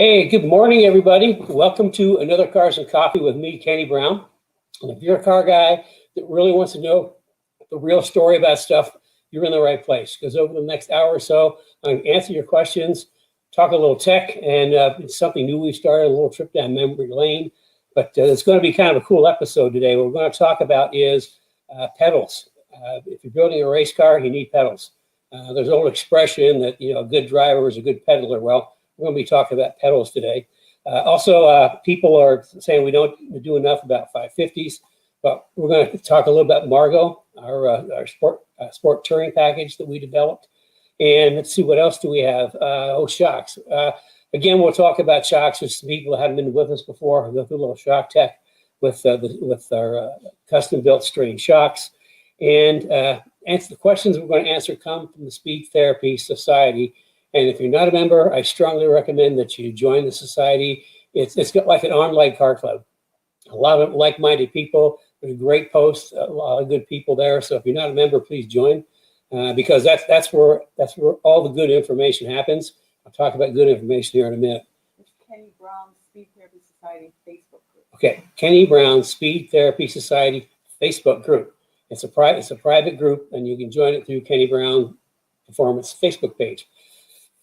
Hey, good morning, everybody. Welcome to another Cars and Coffee with me, Kenny Brown. And if you're a car guy that really wants to know the real story about stuff, you're in the right place. Because over the next hour or so, I'm going to answer your questions, talk a little tech, and it's something new we started, a little trip down memory lane. But it's going to be kind of a cool episode today. What we're going to talk about is pedals. If you're building a race car, you need pedals. There's an old expression that, a good driver is a good pedaler. Well, we're going to be talking about pedals today. Also, people are saying we don't do enough about 550s, but we're going to talk a little about Margo, our sport touring package that we developed. And let's see, what else do we have? Shocks. Again, we'll talk about shocks. There's some people that haven't been with us before. We'll go through a little shock tech with our custom-built Strain shocks. And answer the questions we're going to answer come from the Speed Therapy Society. And if you're not a member, I strongly recommend that you join the society. It's got like an online car club. A lot of like-minded people. There's a great post, a lot of good people there. So if you're not a member, please join, because that's where all the good information happens. I'll talk about good information here in a minute. Kenny Brown Speed Therapy Society Facebook group. Okay, Kenny Brown Speed Therapy Society Facebook group. It's a private group, and you can join it through Kenny Brown Performance Facebook page.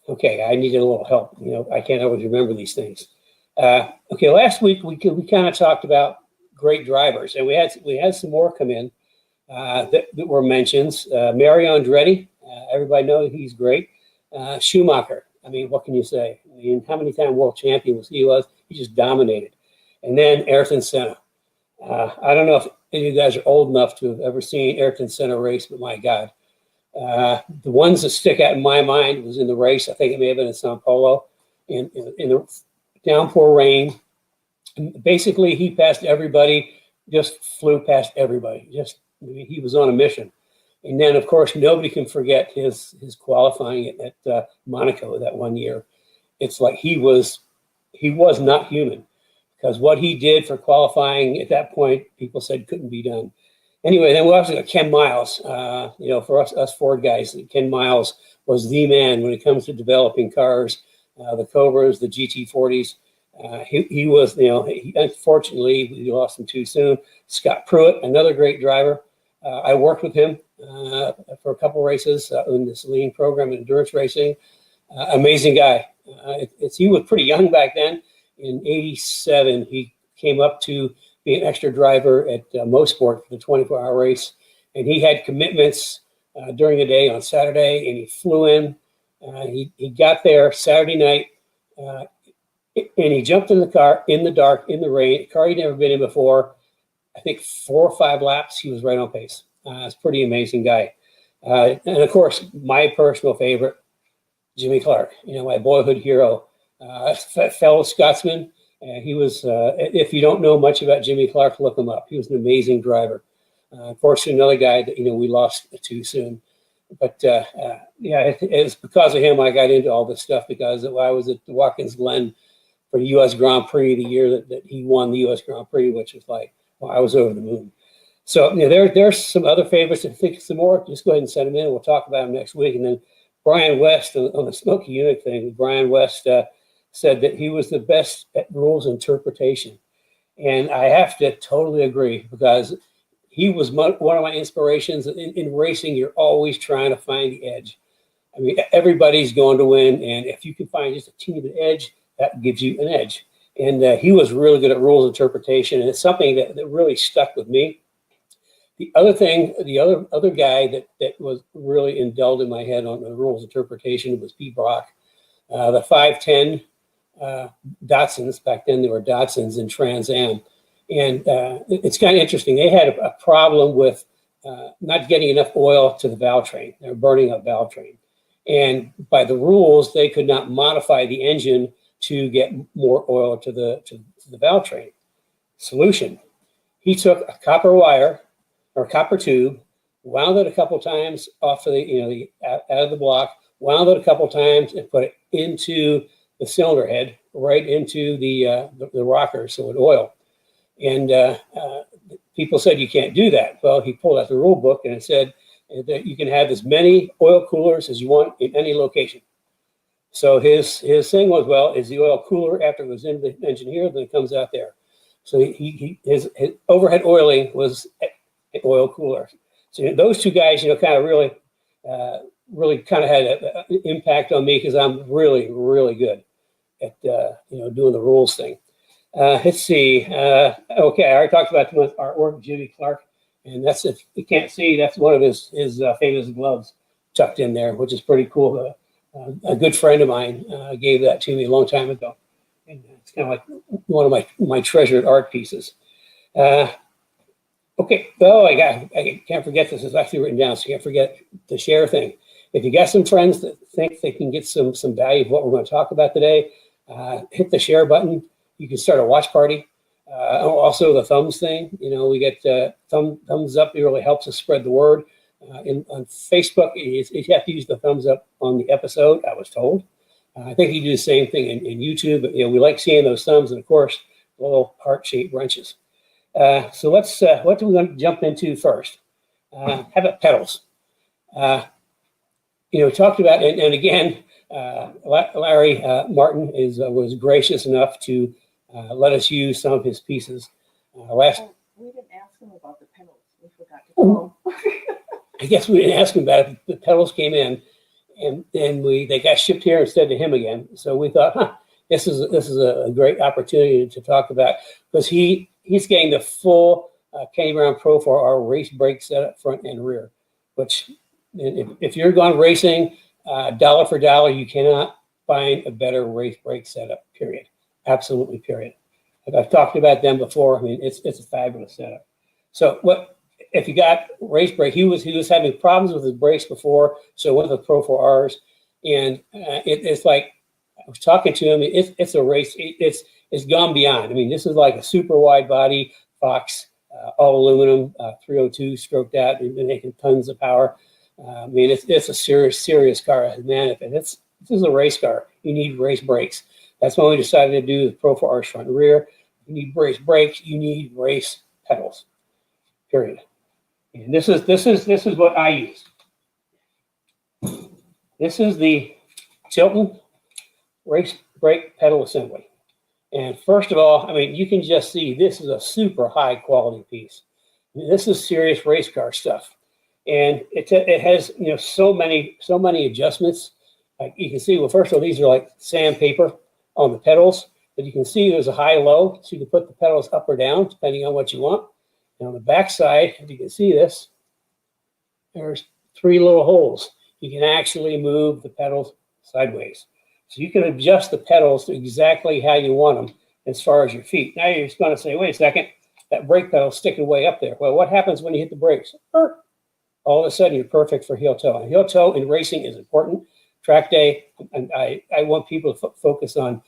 Okay, I needed a little help. I can't always remember these things. Okay, last week we kind of talked about great drivers, and we had some more come in that were mentions. Mario Andretti, everybody knows he's great. Schumacher, I mean, what can you say? I mean, how many time world champion was he? He just dominated. And then Ayrton Senna. I don't know if any of you guys are old enough to have ever seen Ayrton Senna race, but my God. The ones that stick out in my mind was in the race. I think it may have been in Sao Paulo in the downpour rain. And basically, he passed everybody, just flew past everybody. He was on a mission. And then, of course, nobody can forget his qualifying at Monaco that one year. It's like he was not human, because what he did for qualifying at that point, people said couldn't be done. Anyway, then we also got Ken Miles. For us Ford guys, Ken Miles was the man when it comes to developing cars, the Cobras, the GT40s. He was, unfortunately, we lost him too soon. Scott Pruitt, another great driver. I worked with him for a couple races in this lean program, endurance racing. Amazing guy. He was pretty young back then. In '87, he came up to be an extra driver at Mosport for the 24-hour race. And he had commitments during the day on Saturday, and he flew in. He got there Saturday night, and he jumped in the car in the dark, in the rain, a car he'd never been in before. I think 4 or 5 laps, he was right on pace. It's a pretty amazing guy. And, of course, my personal favorite, Jimmy Clark, my boyhood hero, fellow Scotsman. He was, if you don't know much about Jimmy Clark, look him up. He was an amazing driver. Unfortunately, another guy that, we lost too soon. But, it's because of him I got into all this stuff, because I was at the Watkins Glen for the U.S. Grand Prix the year that he won the U.S. Grand Prix, which was like, well, I was over the moon. So, there's some other favorites. If you think some more, just go ahead and send them in. We'll talk about them next week. And then Brian West on the Smoky Unit thing, Brian West said that he was the best at rules interpretation. And I have to totally agree, because he was one of my inspirations. In racing, you're always trying to find the edge. I mean, everybody's going to win, and if you can find just a teeny bit edge, that gives you an edge. And he was really good at rules interpretation, and it's something that really stuck with me. The other thing, the other guy that was really indulged in my head on the rules interpretation was Pete Brock. The 510 Datsuns, back then they were Datsuns in Trans Am. And it's kind of interesting. They had a problem with not getting enough oil to the valve train. They were burning up valve train. And by the rules, they could not modify the engine to get more oil to the valve train. Solution: he took a copper wire or copper tube, wound it a couple times off of out of the block, wound it a couple times, and put it into the cylinder head, right into the rocker, so it oil. And people said you can't do that. Well, he pulled out the rule book, and it said that you can have as many oil coolers as you want in any location. So his thing was, well, is the oil cooler after it goes into the engine here than it comes out there? So his overhead oiling was an oil cooler. So those two guys, kind of really kind of had an impact on me because I'm really, really good at doing the rules thing. Let's see. Okay, I already talked about the artwork, Jimmy Clark, and that's, if you can't see, that's one of his famous gloves tucked in there, which is pretty cool. A good friend of mine gave that to me a long time ago, and it's kind of like one of my treasured art pieces. Okay, I can't forget this. It's actually written down, so you can't forget the share thing. If you got some friends that think they can get some value of what we're going to talk about today, hit the share button. You can start a watch party. Also, the thumbs thing. We get thumbs up. It really helps us spread the word. On Facebook, you have to use the thumbs up on the episode, I was told. I think you do the same thing in YouTube, but we like seeing those thumbs, and of course, little heart-shaped wrenches. So what do we want to jump into first? How about pedals? Talked about, and again, Larry Martin was gracious enough to let us use some of his pieces. We didn't ask him about the pedals. We forgot to call him. I guess we didn't ask him about it. The pedals came in, and they got shipped here instead to him again. So we thought, this is a great opportunity to talk about, because he's getting the full Kenny Brown Pro 4R race brake setup front and rear, which if you're going racing, dollar for dollar, you cannot find a better race brake setup, period. Absolutely, period. I've talked about them before. I mean, it's a fabulous setup. So if you got race brake, he was having problems with his brakes before, so went with the Pro 4Rs, and it's like, I was talking to him. It's a race. It's gone beyond. I mean, this is like a super wide body Fox, all aluminum, 302 stroked out, and making tons of power. I mean, it's a serious car, man. This is a race car, you need race brakes. That's when we decided to do the Pro 4Rs front and rear. You need race brakes. You need race pedals. Period. And this is what I use. This is the Tilton race brake pedal assembly. And first of all, I mean, you can just see this is a super high quality piece. I mean, this is serious race car stuff, and it has so many adjustments. Like you can see, well, first of all, these are like sandpaper on the pedals, but you can see there's a high low, so you can put the pedals up or down depending on what you want. And on the back side, if you can see this, there's 3 little holes. You can actually move the pedals sideways. So you can adjust the pedals to exactly how you want them as far as your feet. Now you're just going to say, wait a second, that brake pedal's sticking way up there. Well, what happens when you hit the brakes? All of a sudden, you're perfect for heel toe. And heel toe in racing is important. Track day, and I want people to focus on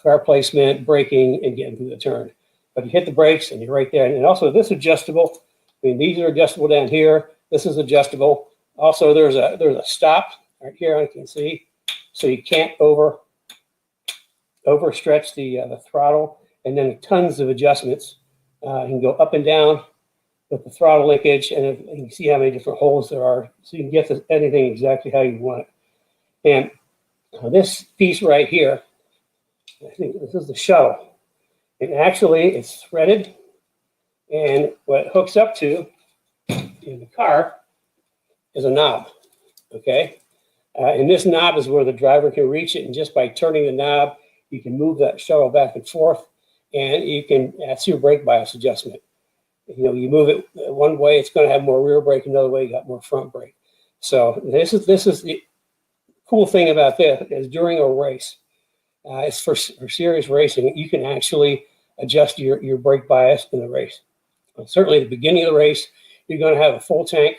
car placement, braking, and getting through the turn. But you hit the brakes, and you're right there. And also, this adjustable. I mean, these are adjustable down here. This is adjustable. Also, there's a stop right here, I can see. So you can't overstretch the throttle, and then tons of adjustments. You can go up and down with the throttle linkage, and you can see how many different holes there are. So you can get anything exactly how you want it. And this piece right here, I think this is the shuttle. And actually, it's threaded, and what it hooks up to in the car is a knob, okay? And this knob is where the driver can reach it, and just by turning the knob, you can move that shuttle back and forth, and you can, that's your brake bias adjustment. You move it one way, it's going to have more rear brake, another way, you got more front brake. So this is the cool thing about this, is during a race, it's for serious racing, you can actually adjust your brake bias in the race. Certainly at the beginning of the race, you're going to have a full tank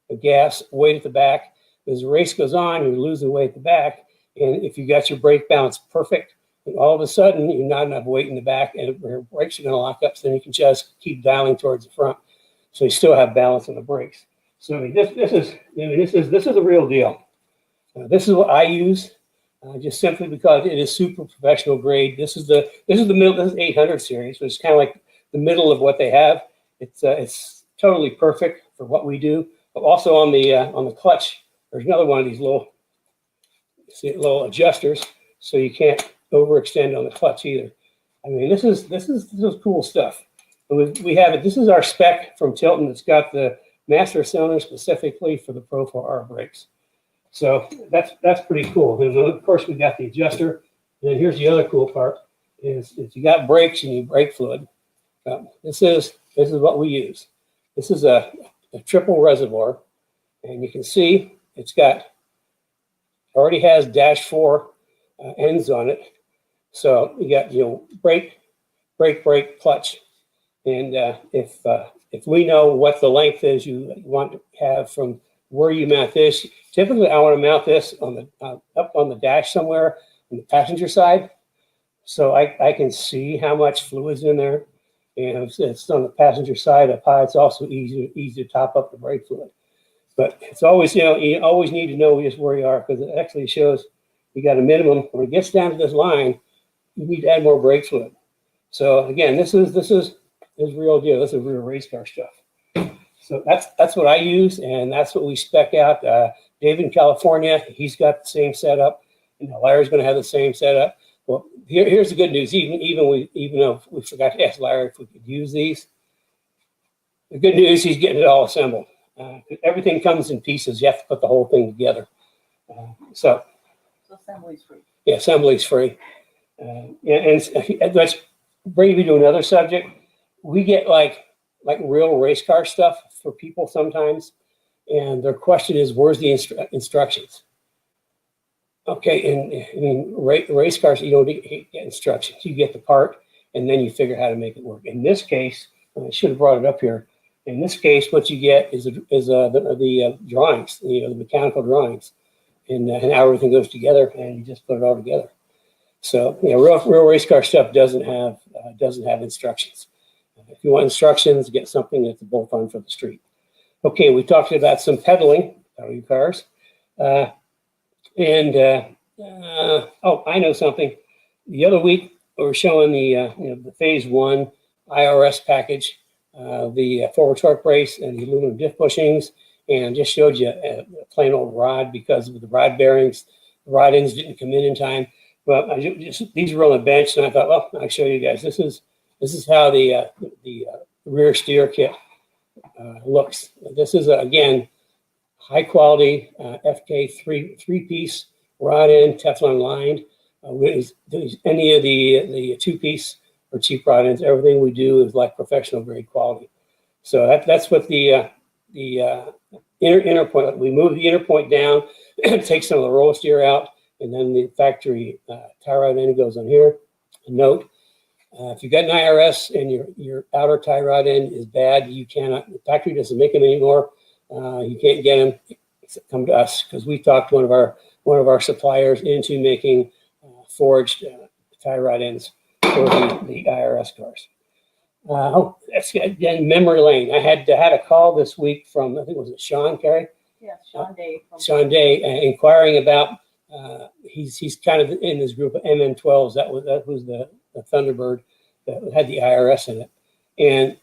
of gas, weight at the back. As the race goes on, you're losing weight at the back, and if you got your brake balance perfect, and all of a sudden you're not enough weight in the back, and your brakes are going to lock up, so then you can just keep dialing towards the front, so you still have balance on the brakes. So I mean, this is a real deal. This is what I use, just simply because it is super professional grade. This is the middle. This is 800 series, which is kind of like the middle of what they have. It's totally perfect for what we do. But also on the clutch, there's another one of these little see little adjusters, so you can't overextend on the clutch either. I mean, this is cool stuff. We have it. This is our spec from Tilton. It's got the master cylinder specifically for the Pro 4R brakes. So that's pretty cool. And of course, we got the adjuster. And then here's the other cool part: is you got brakes and you brake fluid. This is what we use. This is a triple reservoir, and you can see it's already has -4 ends on it. So you got brake, clutch, and if we know what the length is you want to have from where you mount this, typically I want to mount this on the up on the dash somewhere on the passenger side, so I can see how much fluid's in there. And if it's on the passenger side of the pod, it's also easy to top up the brake fluid. But it's always, you always need to know just where you are, because it actually shows you got a minimum. When it gets down to this line, you need to add more brake fluid. So again, this is real deal. This is real race car stuff. So that's what I use, and that's what we spec out. Dave in California, he's got the same setup, and Larry's going to have the same setup. Well, here's the good news. Even though we forgot to ask Larry if we could use these, the good news, he's getting it all assembled. Everything comes in pieces. You have to put the whole thing together. So assembly's free. Yeah, assembly's free. And let's bring you to another subject. We get like real race car stuff for people sometimes, and their question is, "Where's the instructions?" Okay, and I mean, race cars, you don't get instructions. You get the part, and then you figure how to make it work. In this case, I should have brought it up here. In this case, what you get is the drawings, the mechanical drawings, and how everything goes together, and you just put it all together. So, real race car stuff doesn't have instructions. If you want instructions, get something that's a bolt-on for the street. Okay, we talked about some pedaling, pedaling cars. Oh, I know something. The other week, we were showing the Phase 1 IRS package, the forward torque brace and the aluminum diff bushings, and just showed you a plain old rod because of the rod bearings. The rod ends didn't come in time. Well, these were on the bench, and I thought, well, I'll show you guys. This is how the rear steer kit looks. This is again high quality FK three-piece rod end Teflon lined. Any of the two-piece or cheap rod ends, everything we do is like professional grade quality. So that's what the inner point. We move the inner point down, take some of the roll steer out, and then the factory tie rod end goes on here. A note: if you've got an IRS and your outer tie rod end is bad, you cannot. The factory doesn't make them anymore. You can't get them. Come to us, because we talked one of our suppliers into making forged tie rod ends for the IRS cars. That's again memory lane. I had a call this week from, I think, was it Sean Carey? Yeah, Sean Day. Sean Day, inquiring about. He's kind of in this group of MN12s. That was the Thunderbird that had the IRS in it, and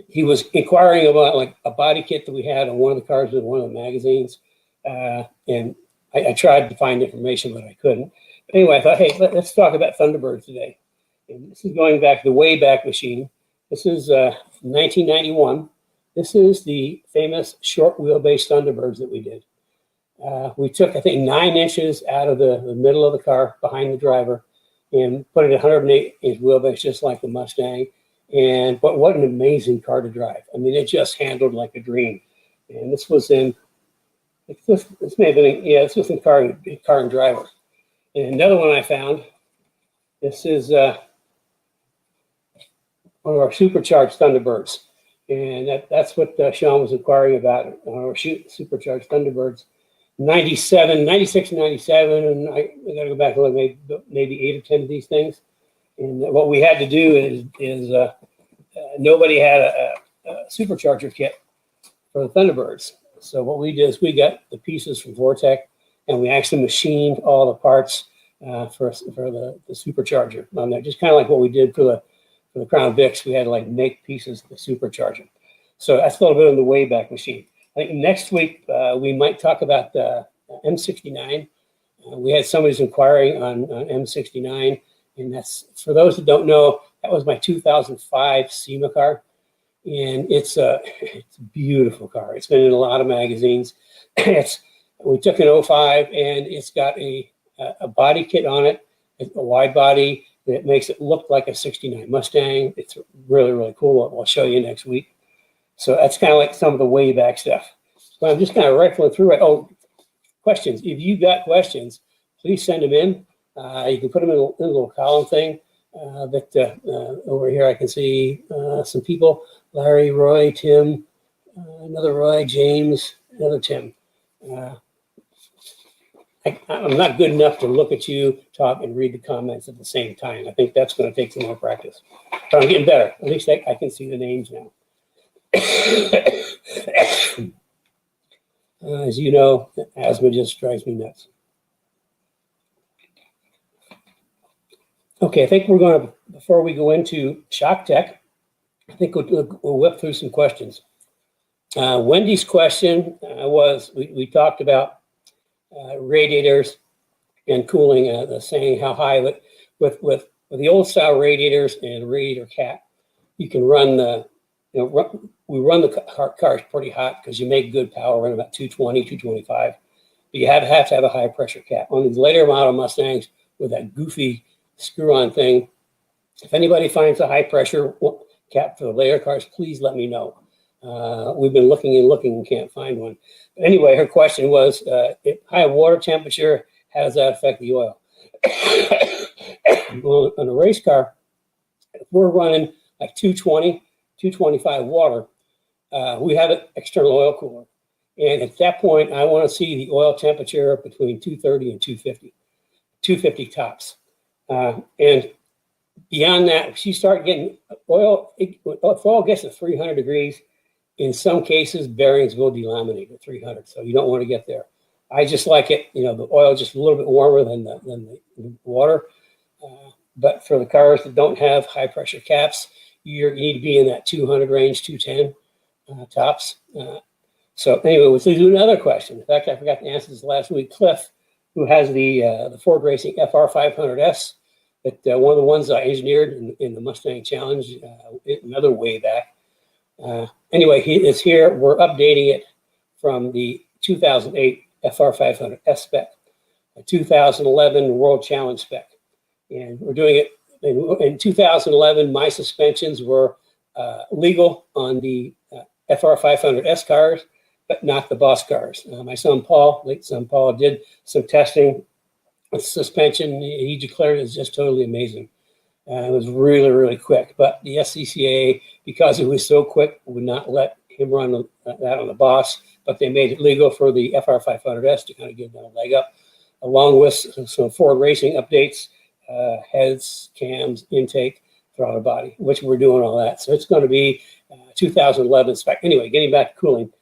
he was inquiring about like a body kit that we had on one of the cars with one of the magazines. And I tried to find information, but I couldn't. But anyway, I thought, hey, let's talk about Thunderbird today. And this is going back to the Wayback Machine. This is 1991. This is the famous short wheelbase Thunderbirds that we did. We took, I think, 9 inches out of the middle of the car behind the driver and put it at 108-inch wheelbase, just like the Mustang. And but what an amazing car to drive. I mean, it just handled like a dream. And this was in, this may have been, this was in Car and Driver. And another one I found, this is one of our supercharged Thunderbirds. And that's what Sean was inquiring about, our supercharged Thunderbirds. 96 and 97, and I got to go back and look, maybe 8 or 10 of these things. And what we had to do is nobody had a supercharger kit for the Thunderbirds. So what we did is we got the pieces from Vortec, and we actually machined all the parts for the supercharger on there. Just kind of like what we did for the Crown Vics. We had to like make pieces of the supercharger. So that's a little bit on the Wayback Machine. I think next week we might talk about the M69. We had somebody's inquiring on M69, and that's, for those that don't know, that was my 2005 SEMA car, and it's a beautiful car. It's been in a lot of magazines. We took an 05, and it's got a body kit on it, a wide body that makes it look like a 69 Mustang. It's really, really cool. I'll show you next week. So that's kind of like some of the way back stuff. But I'm just kind of rifling through it. Oh, questions. If you've got questions, please send them in. You can put them in a little column thing. Over here I can see some people: Larry, Roy, Tim, another Roy, James, another Tim. I'm not good enough to look at you, talk, and read the comments at the same time. I think that's going to take some more practice. But I'm getting better. At least I can see the names now. As you know, asthma just drives me nuts. Okay, I think we're going to, before we go into shock tech, I think we'll whip through some questions. Wendy's question was, we talked about radiators and cooling, saying how high, but with the old style radiators and radiator cap, you can run the, we run the cars pretty hot because you make good power, run about 220, 225. But you have to have a high pressure cap. On these later model Mustangs with that goofy screw-on thing, if anybody finds a high pressure cap for the later cars, please let me know. We've been looking and can't find one. But anyway, her question was, if high water temperature, how does that affect the oil? Well, on a race car, if we're running like 220, 225 water, we have an external oil cooler. And at that point, I want to see the oil temperature between 230 and 250 tops. And beyond that, if you start getting oil, if oil gets to 300 degrees, in some cases, bearings will delaminate at 300. So you don't want to get there. I just like it, the oil just a little bit warmer than the water. But for the cars that don't have high pressure caps, you need to be in that 200 range, 210 tops. So anyway, we'll do another question. In fact, I forgot to answer this last week. Cliff, who has the Ford Racing FR500S, that one of the ones I engineered in the Mustang Challenge another way back. Anyway, he is here. We're updating it from the 2008 FR500S spec, a 2011 World Challenge spec. And we're doing it in 2011. My suspensions were legal on the FR500S cars, but not the Boss cars. My son Paul, late son Paul, did some testing with suspension. He declared it was just totally amazing. It was really, really quick. But the SCCA, because it was so quick, would not let him run that on the Boss. But they made it legal for the FR500S to kind of give them a leg up, along with some Ford Racing updates, heads, cams, intake, throttle body, which we're doing all that. So it's going to be 2011 spec. Anyway, getting back to cooling,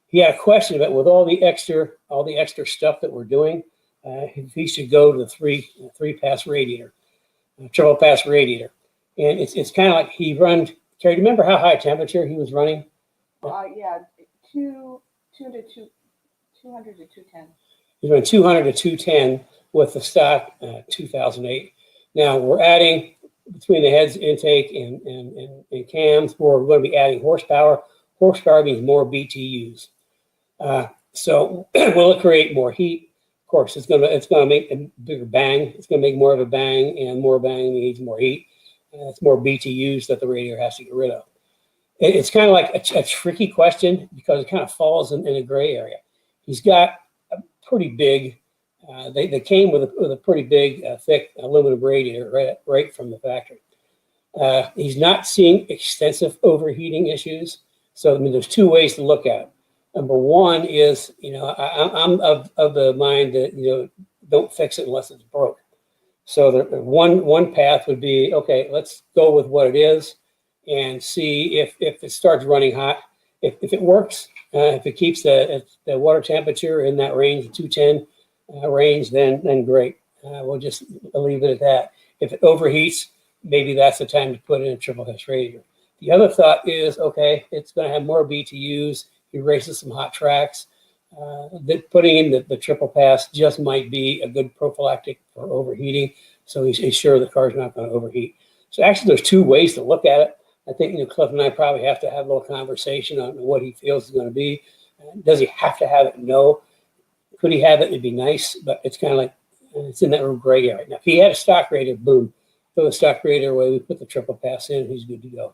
he had a question about with all the extra stuff that we're doing, if he should go to the three pass radiator, triple pass radiator, and it's kind of like he run. Carrie, do you remember how high temperature he was running? Yeah, 200 to 210. He's running 200 to 210 with the stock 2008. Now we're adding between the heads, intake, and cams. We're going to be adding horsepower. Horsepower means more BTUs. So will it create more heat? Of course, it's going to make a bigger bang. It's going to make more of a bang, and more bang means more heat. It's more BTUs that the radiator has to get rid of. It's kind of like a tricky question because it kind of falls in a gray area. He's got a pretty big. They came with a pretty big, thick aluminum radiator right from the factory. He's not seeing extensive overheating issues. So I mean, there's two ways to look at it. Number one is, I'm of the mind that don't fix it unless it's broke. So the one path would be, okay, let's go with what it is and see if it starts running hot. If it works, if it keeps the water temperature in that range, 210 range, then great. We'll just leave it at that. If it overheats, maybe that's the time to put in a triple pass radiator. The other thought is, okay, it's going to have more BTUs, erases some hot tracks. that putting in the triple pass just might be a good prophylactic for overheating. So he's sure the car's not going to overheat. So actually, there's two ways to look at it. I think Cliff and I probably have to have a little conversation on what he feels is going to be. Does he have to have it? No. Could he have it? It'd be nice, but it's kind of like it's in that gray area. Now, if he had a stock rater, boom, throw the stock rater away. We put the triple pass in. He's good to go.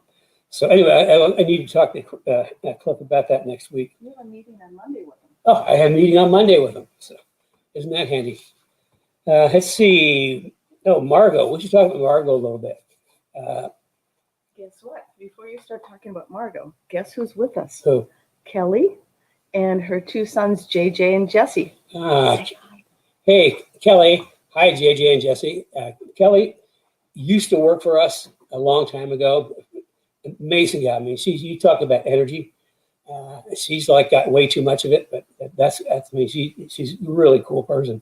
So anyway, I need to talk to Cliff about that next week. You have a meeting on Monday with him. Oh, I have a meeting on Monday with him. So isn't that handy? Let's see. Oh, Margo. We should talk about Margo a little bit. Guess what? Before you start talking about Margo, guess who's with us? Who? Kelly and her two sons, JJ and Jesse. Hey, Kelly. Hi, JJ and Jesse. Kelly used to work for us a long time ago. Amazing guy. I mean, you talk about energy. She's like got way too much of it, but that's I mean, she's a really cool person.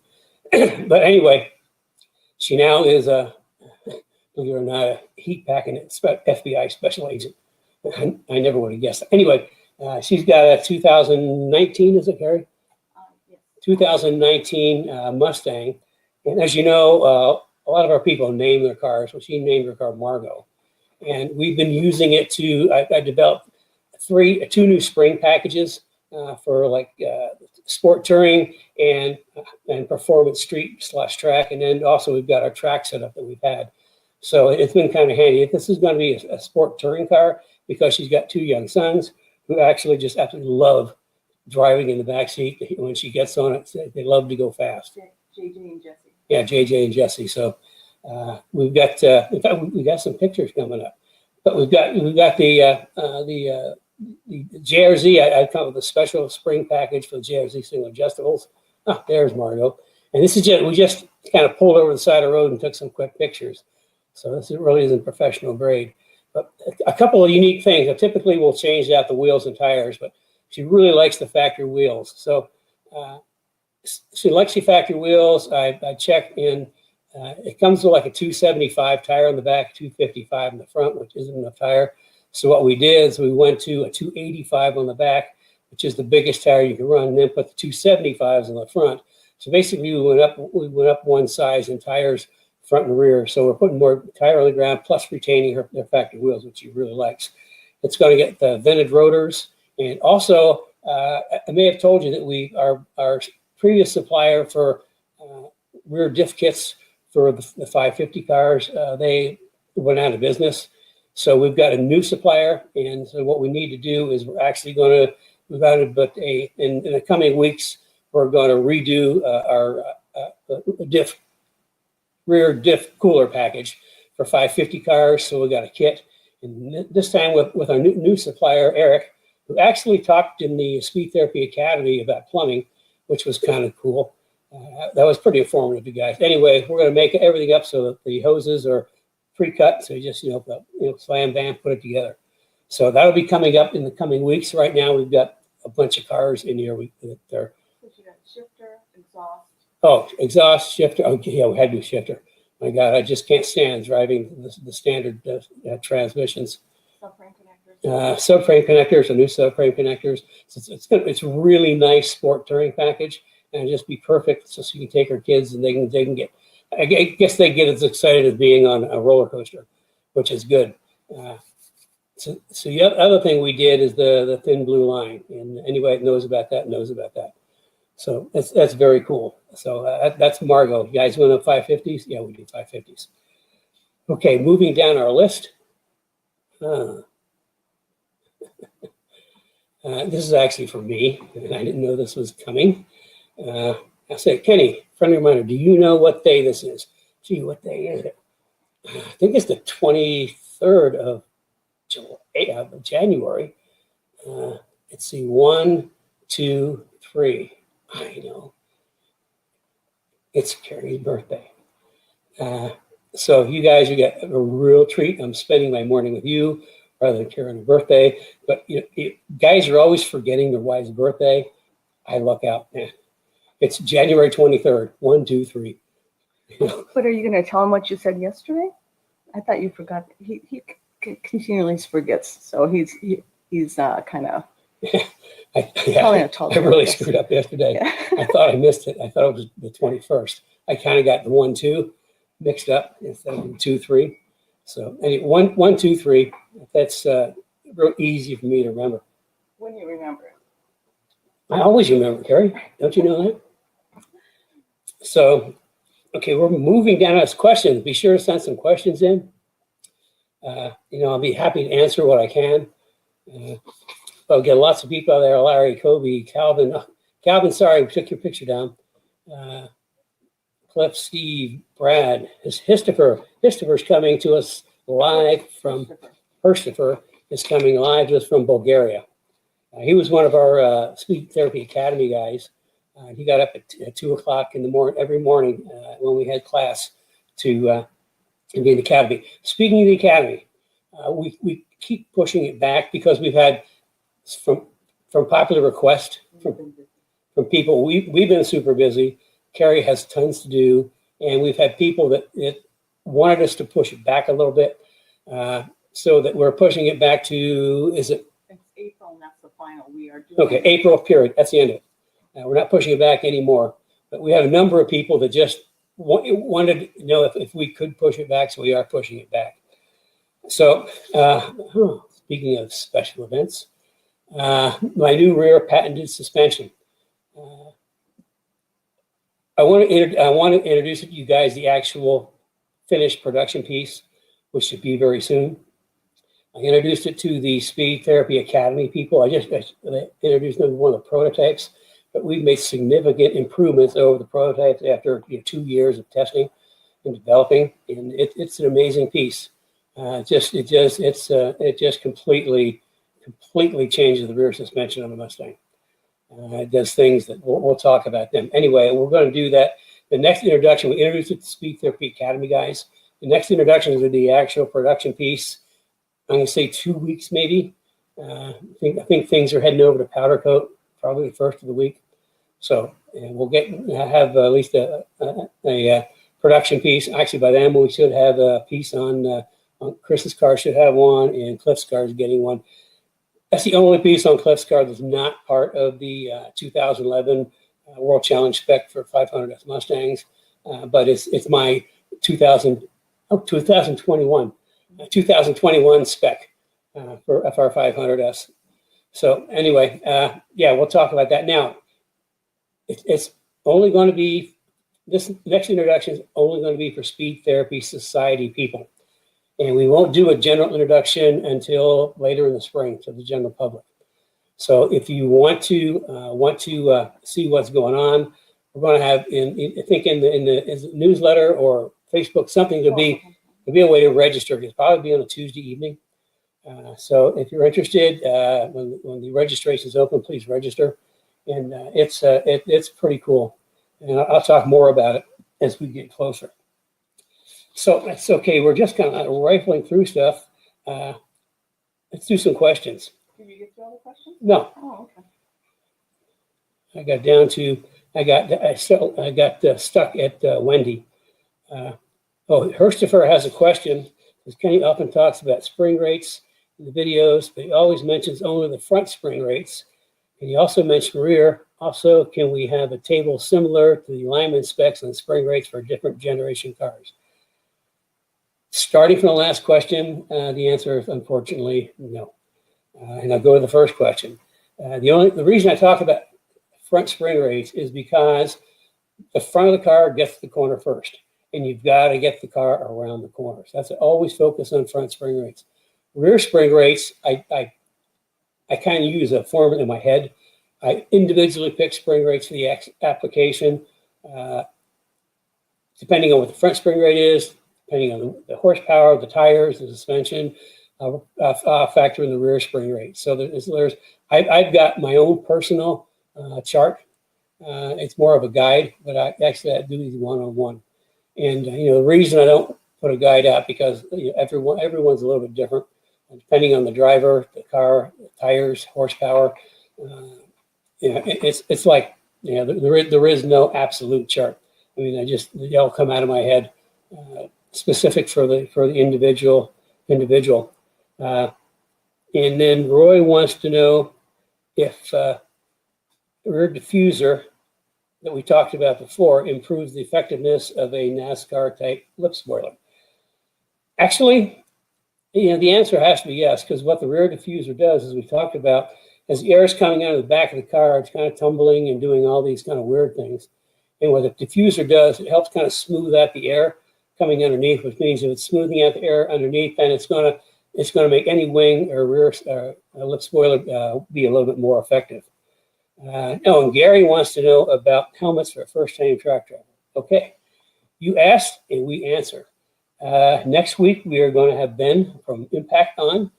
But anyway, she now is believe it or not, a heat packing FBI special agent. I never would have guessed that. Anyway, she's got a 2019, is it, Carrie? Yes. 2019 Mustang. And as you know, a lot of our people name their cars. Well, she named her car Margo. And we've been using it to, I developed two new spring packages for like sport touring and performance street / track. And then also we've got our track setup that we've had. So it's been kind of handy. This is going to be a sport touring car because she's got two young sons who actually just absolutely love driving in the back seat. When she gets on it, they love to go fast. JJ and Jesse. Yeah, JJ and Jesse. So we've got, in fact, we got some pictures coming up. But we've got the JRZ. I come up with a special spring package for the JRZ single adjustables. Oh, there's Margo. And this is we just kind of pulled over the side of the road and took some quick pictures. So this really isn't professional grade. But a couple of unique things. I typically will change out the wheels and tires, but she really likes the factory wheels. So she likes the factory wheels. I checked in. It comes with like a 275 tire on the back, 255 in the front, which isn't enough tire. So what we did is we went to a 285 on the back, which is the biggest tire you can run, and then put the 275s on the front. So basically we went up one size in tires, front and rear. So we're putting more tire on the ground, plus retaining their factory wheels, which she really likes. It's going to get the vented rotors. And also, I may have told you that our previous supplier for rear diff kits for the 550 cars, they went out of business. So we've got a new supplier. And so what we need to do is we're actually going to, in the coming weeks, we're going to redo our rear diff cooler package for 550 cars. So we got a kit. And this time with our new supplier, Eric, who actually talked in the Speed Therapy Academy about plumbing, which was kind of cool. That was pretty informative, you guys. Anyway, we're going to make everything up so that the hoses are pre-cut. So you just, slam, bam, put it together. So that'll be coming up in the coming weeks. Right now, we've got a bunch of cars in here. They're Shifter, exhaust. Oh, exhaust, shifter. Okay, yeah, we had to do shifter. My God, I just can't stand driving the standard transmissions. Subframe connectors. Subframe connectors, a new subframe connectors. So it's a really nice sport touring package, and just be perfect so she can take her kids and they can get. I guess they get as excited as being on a roller coaster, which is good. So the other thing we did is the thin blue line, and anybody that knows about that. So that's very cool. So that's Margo. You guys want to 550s? Yeah, we do 550s. Okay, moving down our list. This is actually for me, and I didn't know this was coming. I said, Kenny, friendly reminder, do you know what day this is? Gee, what day is it? I think it's the 23rd of January. Let's see, 1, 2, 3. I know. It's Carrie's birthday. So you guys, you get a real treat. I'm spending my morning with you rather than Carrie on her birthday. But guys are always forgetting their wife's birthday. I luck out, man. It's January 23rd. 1, 2, 3. But are you going to tell him what you said yesterday? I thought you forgot. He continually forgets. So he's kind of. Probably not told I you really this. screwed up yesterday. Yeah. I thought I missed it. I thought it was the 21st. I kind of got the 1-2 mixed up instead of 2-3. So anyway, 1-2-3. That's real easy for me to remember. When you remember it. I always remember, Carrie. Don't you know that? So, okay, we're moving down to questions. Be sure to send some questions in. I'll be happy to answer what I can. I'll get lots of people out there. Larry, Kobe, Calvin. Calvin, sorry, we took your picture down. Cliff, Steve, Brad, Christopher's coming to us live from Christopher is coming live to us from Bulgaria. He was one of our Speech Therapy Academy guys. He got up at 2 o'clock in the morning every morning when we had class to be in the academy. Speaking of the academy, we keep pushing it back because we've had from popular request from people. We've been super busy. Carrie has tons to do, and we've had people that wanted us to push it back a little bit, so that we're pushing it back to, is it? It's April, and that's the final. We are doing. Okay, April period. That's the end of it. We're not pushing it back anymore, but we have a number of people that just wanted to know if we could push it back, so we are pushing it back. So, speaking of special events, my new rear patented suspension. I want to introduce to you guys the actual finished production piece, which should be very soon. I introduced it to the Speed Therapy Academy people. I introduced them to one of the prototypes, but we've made significant improvements over the prototypes after 2 years of testing and developing, and it's an amazing piece. It just completely changes the rear suspension on the Mustang. It does things that we'll talk about them. Anyway, we're going to do that. The next introduction, we introduced it to Speed Therapy Academy guys. The next introduction is the actual production piece. I'm going to say 2 weeks maybe. I think things are heading over to powder coat probably the first of the week. So we'll have at least a production piece. Actually, by then we should have a piece on Chris's car should have one, and Cliff's car is getting one. That's the only piece on Cliff's car that's not part of the 2011 World Challenge spec for 500S Mustangs, but it's my 2021 spec for FR 500S. So anyway, we'll talk about that now. It's only going to be, this next introduction is only going to be for Speed Therapy Society people. And we won't do a general introduction until later in the spring to the general public. So if you want to see what's going on, we're going to have in the newsletter or Facebook something to be a way to register. It'll probably be on a Tuesday evening. So if you're interested, when the registration is open, please register. And it's pretty cool. And I'll talk more about it as we get closer. So that's okay. We're just kind of rifling through stuff. Let's do some questions. Did you get to all the questions? No. Oh, okay. I got stuck at Wendy. Christopher has a question. Because Kenny often talks about spring rates in the videos, but he always mentions only the front spring rates. And he also mentioned rear. Also, can we have a table similar to the alignment specs and spring rates for different generation cars? Starting from the last question, the answer is unfortunately no. And I'll go to the first question. The reason I talk about front spring rates is because the front of the car gets the corner first, and you've got to get the car around the corners. That's always focus on front spring rates. Rear spring rates, I kind of use a formula in my head. I individually pick spring rates for the application, depending on what the front spring rate is, depending on the horsepower, the tires, the suspension. Factor in the rear spring rate. So I've got my own personal chart. It's more of a guide, but I do these one-on-one. And the reason I don't put a guide out because everyone's a little bit different, depending on the driver, the car, the tires, horsepower. It's like there is no absolute chart. I mean, they all come out of my head, specific for the individual. And then Roy wants to know if the rear diffuser that we talked about before improves the effectiveness of a NASCAR type lip spoiler. Actually, the answer has to be yes, because what the rear diffuser does, as we talked about, as the air is coming out of the back of the car, it's kind of tumbling and doing all these kind of weird things. And what the diffuser does, it helps kind of smooth out the air coming underneath, which means if it's smoothing out the air underneath, then it's going to make any wing or rear lip spoiler be a little bit more effective. And Gary wants to know about helmets for first-time track driver. Okay, you asked and we answer. Next week, we are going to have Ben from Impact on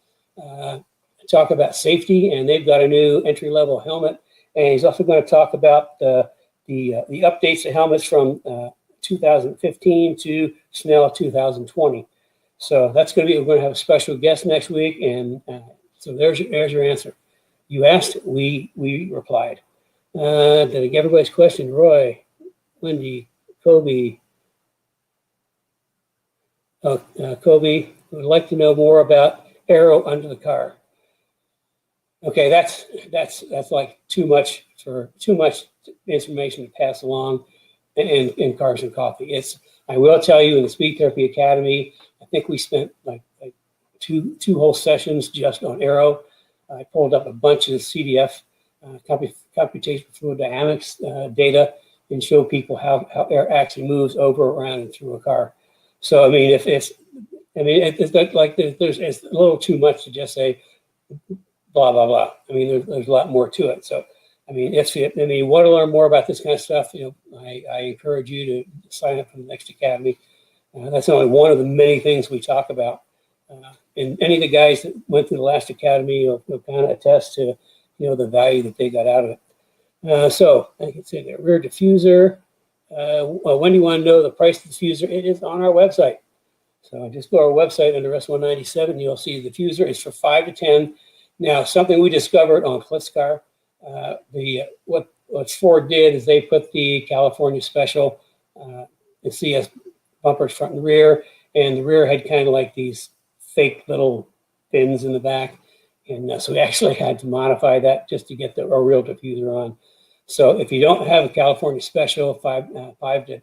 talk about safety, and they've got a new entry-level helmet. And he's also going to talk about the updates to helmets from 2015 to Snell 2020. So that's going to be, we're going to have a special guest next week. And so there's your answer. You asked, we replied. Did I get everybody's question? Roy, Wendy, Kobe. Kobe would like to know more about aero under the car. Okay, that's like too much information to pass along in Cars and Coffee. I will tell you, in the Speed Therapy Academy, I think we spent like two whole sessions just on aero. I pulled up a bunch of CDF, computational fluid dynamics data, and showed people how air actually moves over, around, and through a car. So I mean, it's like it's a little too much to just say blah blah blah. I mean, there's a lot more to it. So I mean, if you want to learn more about this kind of stuff, I encourage you to sign up for the next academy. That's only one of the many things we talk about. And any of the guys that went through the last academy will kind of attest to the value that they got out of it. So I can say the rear diffuser. When do you want to know the price of the diffuser? It is on our website. So just go to our website under S197. You'll see the diffuser is for 5 to 10. Now, something we discovered on Cliff's car, what Ford did is they put the California Special, the CS bumpers front and rear, and the rear had kind of like these fake little fins in the back. And so we actually had to modify that just to get a real diffuser on. So if you don't have a California Special 5 to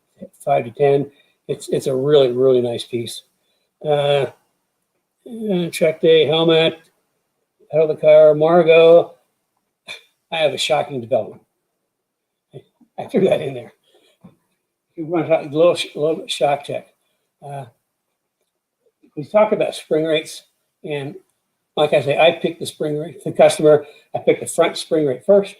10, it's a really, really nice piece. Track day helmet, out of the car, Margo. I have a shocking development. I threw that in there. You want a little shock check. We talk about spring rates, and like I say, I picked the spring rate. The customer, I picked the front spring rate first,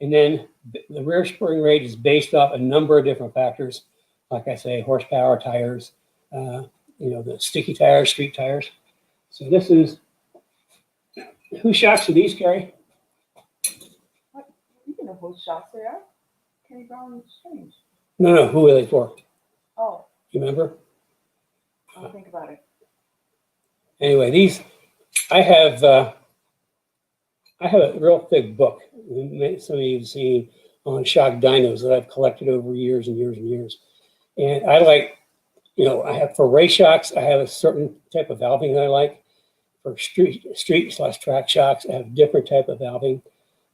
and then the rear spring rate is based off a number of different factors. Like I say, horsepower, tires, the sticky tires, street tires. So this is, whose shocks are these, Carrie? What? You know whose shocks they are? Kenny Brown and Strange. No, who are they for? Oh. You remember? I'll think about it. Anyway, these, I have a real thick book. Some of you have seen on shock dynos that I've collected over years and years and years. And I like, I have for race shocks, I have a certain type of valving that I like. For street/track shocks, I have a different type of valving.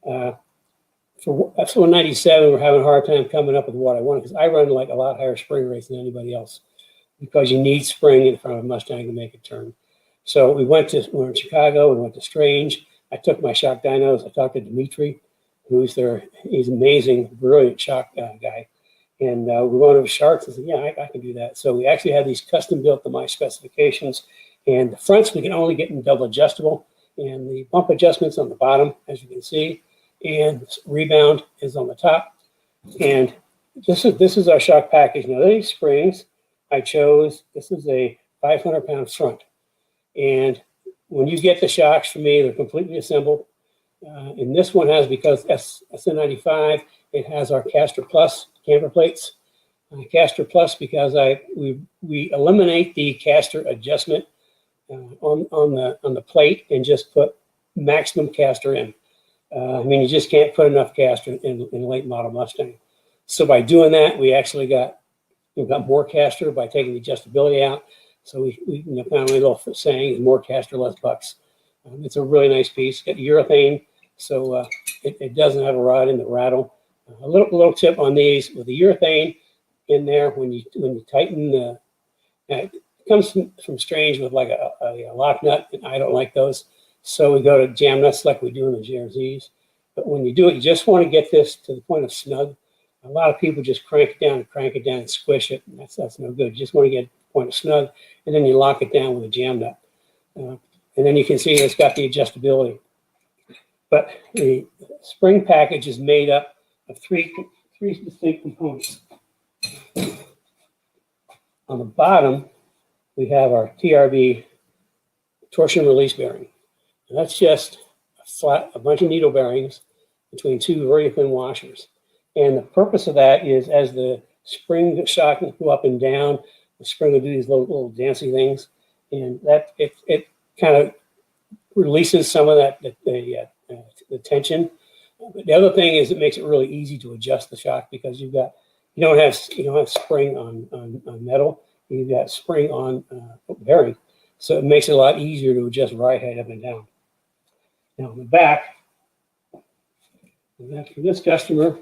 For F197, we're having a hard time coming up with what I want because I run like a lot higher spring rates than anybody else because you need spring in front of a Mustang to make it turn. So we were in Chicago, we went to Strange. I took my shock dynos. I talked to Dimitri, he's amazing, brilliant shock guy. And we went over Sharks and said, yeah, I can do that. So we actually had these custom built to my specifications. And the fronts we can only get in double adjustable. And the bump adjustments on the bottom, as you can see. And rebound is on the top. And this is our shock package. Now these springs I chose, this is a 500-pound front. And when you get the shocks from me, they're completely assembled. And this one has, because SN95, it has our Caster Plus camber plates. Caster Plus because we eliminate the caster adjustment on the plate and just put maximum caster in. You just can't put enough caster in a late model Mustang. So by doing that, we've got more caster by taking the adjustability out. So we kind of a little saying, more caster, less bucks. It's a really nice piece. Got urethane so it doesn't have a rod in the rattle. A little tip on these with the urethane in there when you tighten the. It comes from Strange with like a lock nut, and I don't like those. So we go to jam nuts like we do in the GRZs. But when you do it, you just want to get this to the point of snug. A lot of people just crank it down and squish it. And that's no good. You just want to get to the point of snug, and then you lock it down with a jam nut. And then you can see it's got the adjustability. But the spring package is made up of three distinct components. On the bottom, we have our TRB torsion release bearing. And that's just a bunch of needle bearings between two very thin washers. And the purpose of that is as the spring shock will go up and down, the spring will do these little dancing things, and that it kind of releases some of the tension. But the other thing is it makes it really easy to adjust the shock because you don't have spring on metal, you've got spring on bearing, so it makes it a lot easier to adjust right head up and down. Now on the back, for this customer,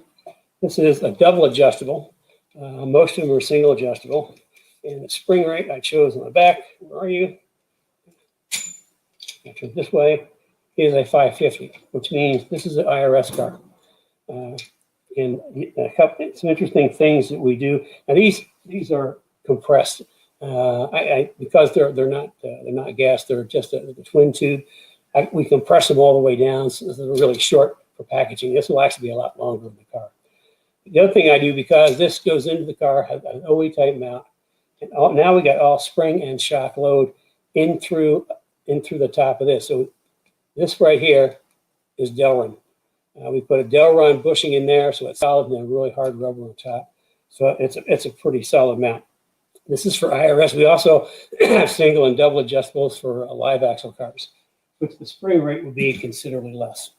this is a double adjustable. Most of them are single adjustable. And the spring rate I chose on the back, where are you? I turn this way, is a 550, which means this is an IRS car. And some interesting things that we do. Now these are compressed. Because they're not gas, they're just a twin tube. We compress them all the way down, so they're really short for packaging. This will actually be a lot longer in the car. The other thing I do, because this goes into the car, has an OE type mount. And now we got all spring and shock load in through the top of this. So this right here is Delrin. We put a Delrin bushing in there, so it's solid and then really hard rubber on top. So it's a pretty solid mount. This is for IRS. We also have single and double adjustables for live axle cars, which the spring rate will be considerably less.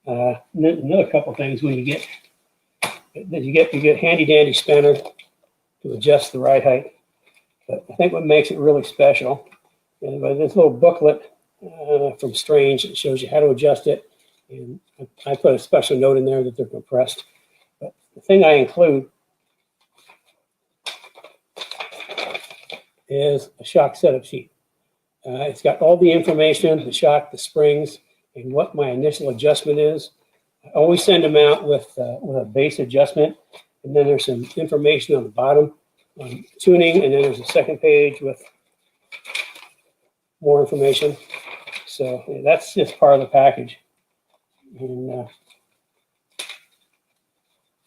Another couple things when you get handy dandy spanner to adjust the ride height. But I think what makes it really special is by this little booklet from Strange, it shows you how to adjust it. And I put a special note in there that they're compressed. But the thing I include is a shock setup sheet. It's got all the information, the shock, the springs, and what my initial adjustment is. I always send them out with a base adjustment, and then there's some information on the bottom on tuning, and then there's a second page with more information. So that's just part of the package. And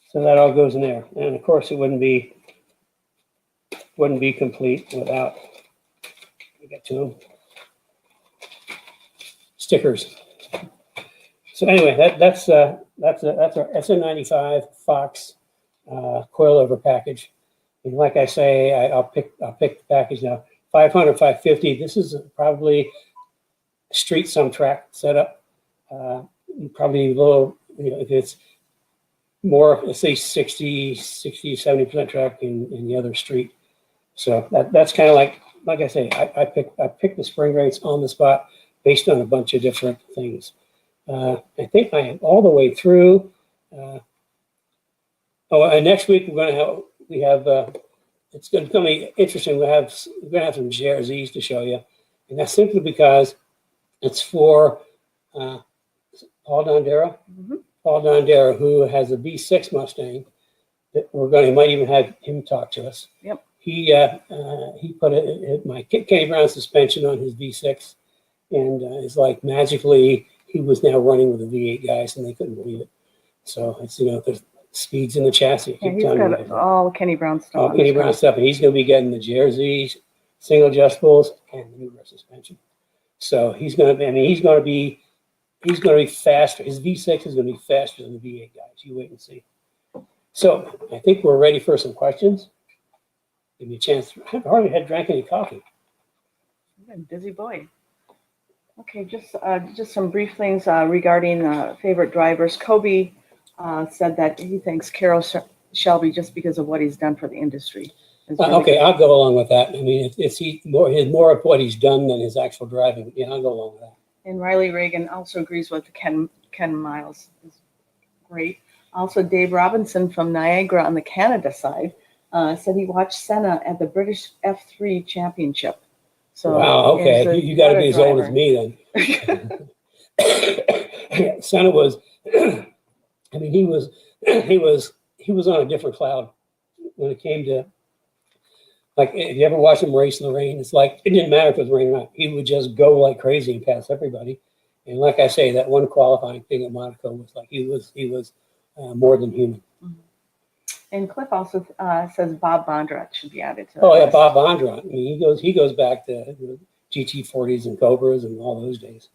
so that all goes in there. And of course, it wouldn't be complete without, I get to them, stickers. So anyway, that's our SN95 Fox coil-over package. And like I say, I'll pick the package now. 500, 550. This is probably street some track setup. Probably a little, if it's more, let's say 60, 70% track in the other street. So that's kind of like I say, I pick the spring rates on the spot based on a bunch of different things. I think I am all the way through. And next week we have it's going to be interesting. We're going to have some GRZs to show you, and that's simply because it's for Paul Dondera. Mm-hmm. Paul Dondera, who has a V6 Mustang, that might even have him talk to us. Yep. He put my Kenny Brown suspension on his V6, and it's like magically he was now running with the V8 guys, and they couldn't believe it. So it's the speeds in the chassis. Yeah, he's got all Kenny Brown stuff. All Kenny Brown stuff, and he's going to be getting the GRZs, single adjustables, and the new rear suspension. So he's going to be faster. His V6 is going to be faster than the V8 guys. You wait and see. So I think we're ready for some questions. Give me a chance. I hardly had drank any coffee. You're a busy boy. Okay, just some brief things regarding favorite drivers. Kobe said that he thanks Carroll Shelby just because of what he's done for the industry. Okay, I'll go along with that. I mean, it's more of what he's done than his actual driving. Yeah, I'll go along with that. And Riley Reagan also agrees with Ken Ken Miles is great. Also, Dave Robinson from Niagara on the Canada side said he watched Senna at the British F3 Championship. So wow, okay. You got to be as old as me then. Senna was, I mean, he was on a different cloud when it came to, like, if you ever watch him race in the rain, it's like, it didn't matter if it was raining or not. He would just go like crazy and pass everybody. And like I say, that one qualifying thing at Monaco was like, he was more than human. And Cliff also says Bob Bondurant should be added to that. Oh yeah, list. Bob Bondurant. I mean, he goes back to GT40s and Cobras and all those days.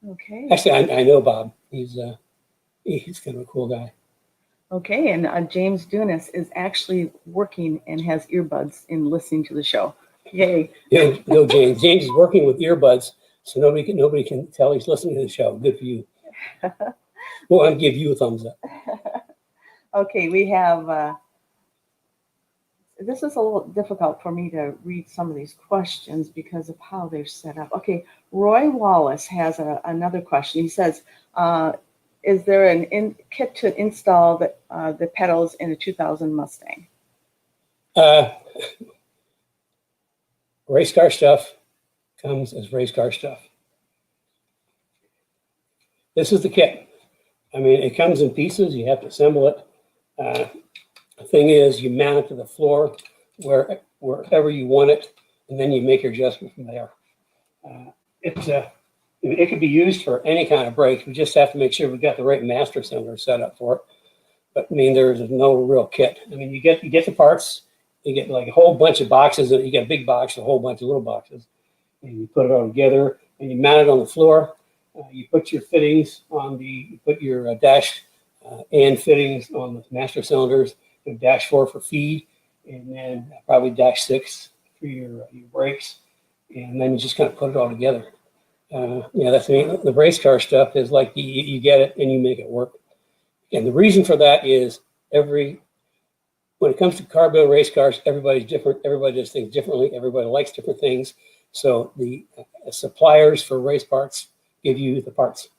Okay. Actually, I know Bob. He's kind of a cool guy. Okay, and James Dunas is actually working and has earbuds in listening to the show. Yay. Go James. James is working with earbuds, so nobody can tell he's listening to the show. Good for you. Well, I'll give you a thumbs up. Okay, we have, this is a little difficult for me to read some of these questions because of how they're set up. Okay, Roy Wallace has another question. He says, is there an kit to install the pedals in a 2000 Mustang? Race car stuff comes as race car stuff. This is the kit. I mean, it comes in pieces. You have to assemble it. The thing is, you mount it to the floor wherever you want it, and then you make your adjustment from there. It could be used for any kind of brakes. We just have to make sure we've got the right master cylinder set up for it. But I mean, there's no real kit. I mean, you get the parts. You get like a whole bunch of boxes. You get a big box, a whole bunch of little boxes, and you put it all together, and you mount it on the floor. You put your fittings on you put your dash and fittings on the master cylinders, and dash 4 for feed, and then probably dash 6 for your brakes, and then you just kind of put it all together. That's the race car stuff is like you get it and you make it work. And the reason for that is when it comes to car build race cars, everybody's different. Everybody does things differently. Everybody likes different things. So the suppliers for race parts give you the parts,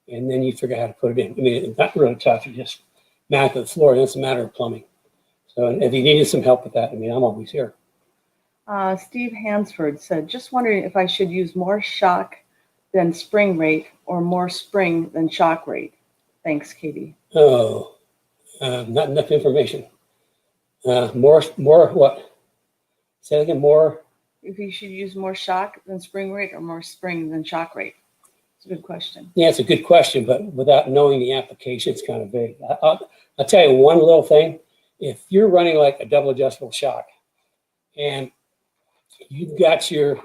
and then you figure out how to put it in. I mean, it's not really tough. You just mount it to the floor, and it's a matter of plumbing. So if you needed some help with that, I mean, I'm always here. Steve Hansford said, just wondering if I should use more shock than spring rate or more spring than shock rate. Thanks, Katie. Oh, not enough information. More what? Say it again, more. If you should use more shock than spring rate or more spring than shock rate. It's a good question. Yeah, it's a good question, but without knowing the application, it's kind of vague. I'll tell you one little thing. If you're running like a double adjustable shock and you've got your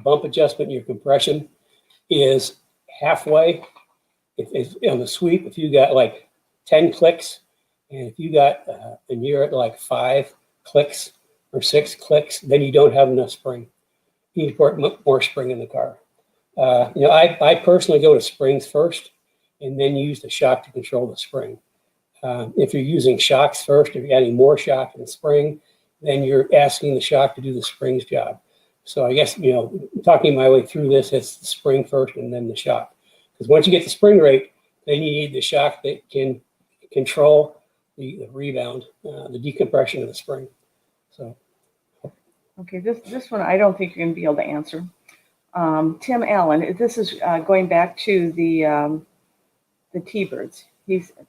bump adjustment, your compression is halfway. If on the sweep, if you got like 10 clicks, and if you got and you're at like 5 clicks or 6 clicks, then you don't have enough spring. You need to put more spring in the car. I personally go to springs first, and then use the shock to control the spring. If you're using shocks first, if you're adding more shock than spring, then you're asking the shock to do the spring's job. So I guess, talking my way through this, it's the spring first and then the shock. Because once you get the spring rate, then you need the shock that can control the rebound, the decompression of the spring. So. Okay, this one I don't think you're going to be able to answer. Tim Allen, this is going back to the T-Birds.